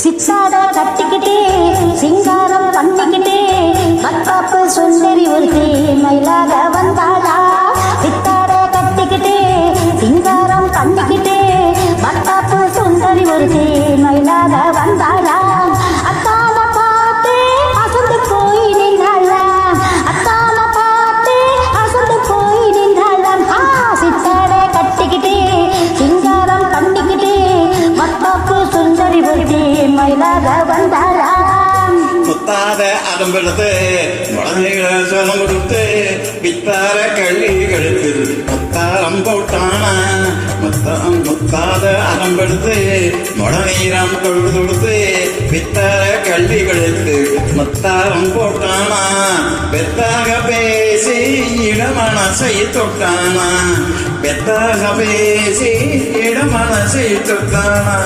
சித்தாட கட்டிக்கிட்டே சிங்காரம் பண்ணிக்கிட்டே மத்தாப்பு சுந்தரி ஒருத்தி மயிலாக வந்தாளா. சித்தாட கட்டிக்கிட்டே சிங்காரம் பண்ணிக்கிட்டே மத்தாப்பு சுந்தரி ஒருத்தி மயிலாக வந்தாளா. அத்தான பார்த்து அசந்து போய் நின்றாளாம். அத்தான பார்த்து அசந்து போய் நின்றாளாம். சித்தாட கட்டிக்கிட்டே சிங்காரம் பண்ணிக்கிட்டே மத்தாப்பு சுந்தரி ஒருத்தி மயிலாக வந்தாளாம். முத்தாத அடம்பெடுத்து முழங்கைகளை சலம் கொடுத்து வித்தார கள்ளி கழுத்து முத்தாரம் போட்டானா. முத்தாத அடம்பெடுத்து முழநீரம் தொழுது கொடுத்து வித்தார கள்ளி கழுத்து முத்தாரம் போட்டானா. பெத்தாக பேசி இடமனசை தொட்டானா. பெத்தாக பேசி இடமனசை தொட்டானா.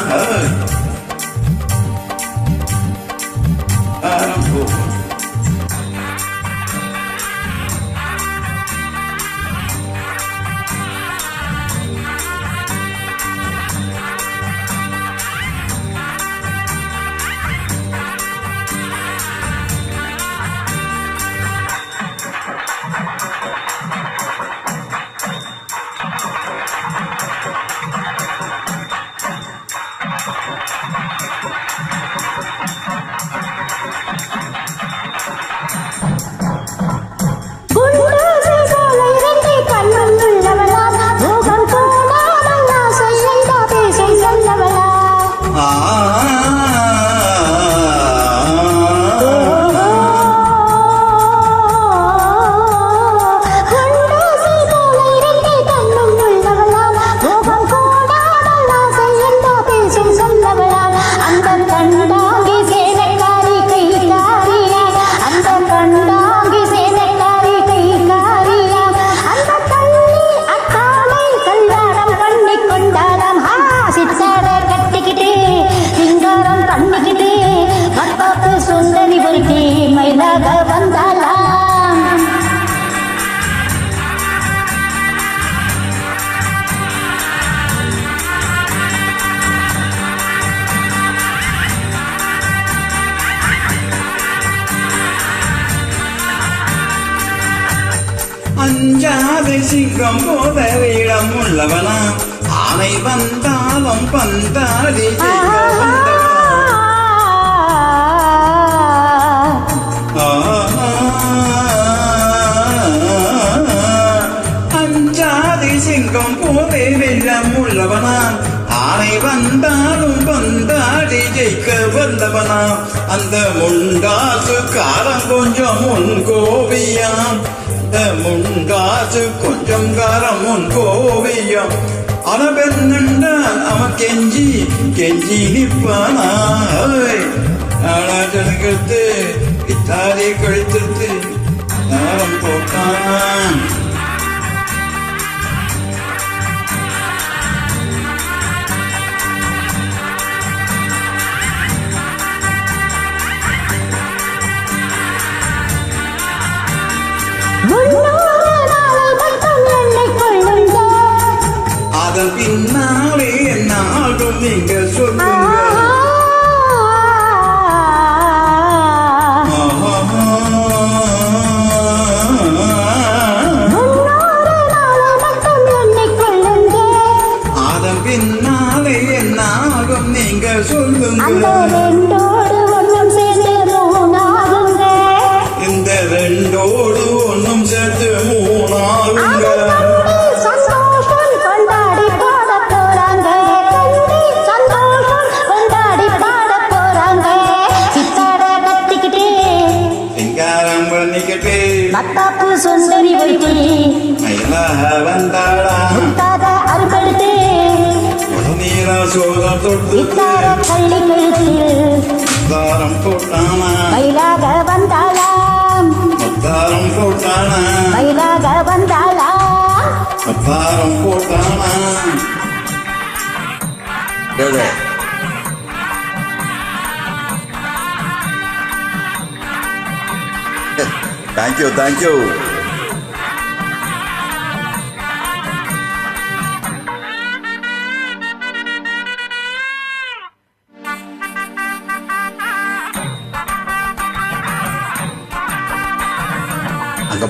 அஞ்சாதை சிங்கம் போத இடம் உள்ளவனா. ஆனை வந்தாலும் பந்தாடி அஞ்சாதை சிங்கம் போத இடம் உள்ளவனா. ஆனை வந்தாலும் பந்தாடி ஜெயிக்க வந்தவனா. அந்த முண்டாசு காரம் கொஞ்சம் முன் கோவியாம். முண்டாசு கொஞ்சம் காரம் முன் கோவியம். அவன் அவன் கெஞ்சி கெஞ்சி நிற்பானா. ஆனாஜனுக்கு இத்தாரி கழித்து நேரம் போட்டான். அதன் பின்னாலே என்னாலும் நீங்க சொல்லுங்க. அதன் பின்னாலே என்னாலும் நீங்க சொல்லுங்க. இந்த ரெண்டோடு ஒன்னும் சேர்த்து மூணாகுங்க. மத்தாப்பு சுந்தரி ஒருத்தி மயிலாக வந்தாளா. முத்தாத அருகெடுத்து முழநீரா சோதம் தொட்டு வித்தார கள்ளி கழுத்து முத்தாரம் போட்டானா. மயிலாக வந்தாளாம். முத்தாரம் போட்டானா. மயிலாக வந்தாளாம். முத்தாரம் போட்டானா. Thank you.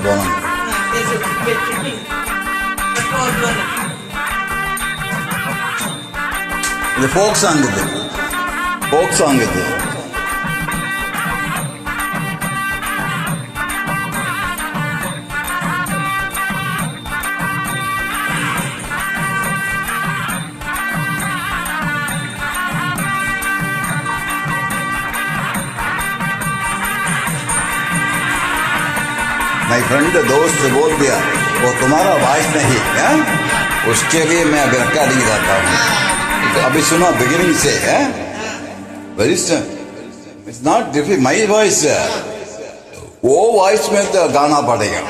போனோம். இது ஃபோக் சாங், இது ஃபோக் சாங். இது माय फ्रेंड दोस्त बोल दिया वो तुम्हारा वॉइस नहीं है, उसके लिए मैं अभी रिकॉर्डिंग जाता हूँ. अभी सुना बिगिनिंग से है, very it's not difficult. My voice वो वॉइस में तो गाना पड़ेगा.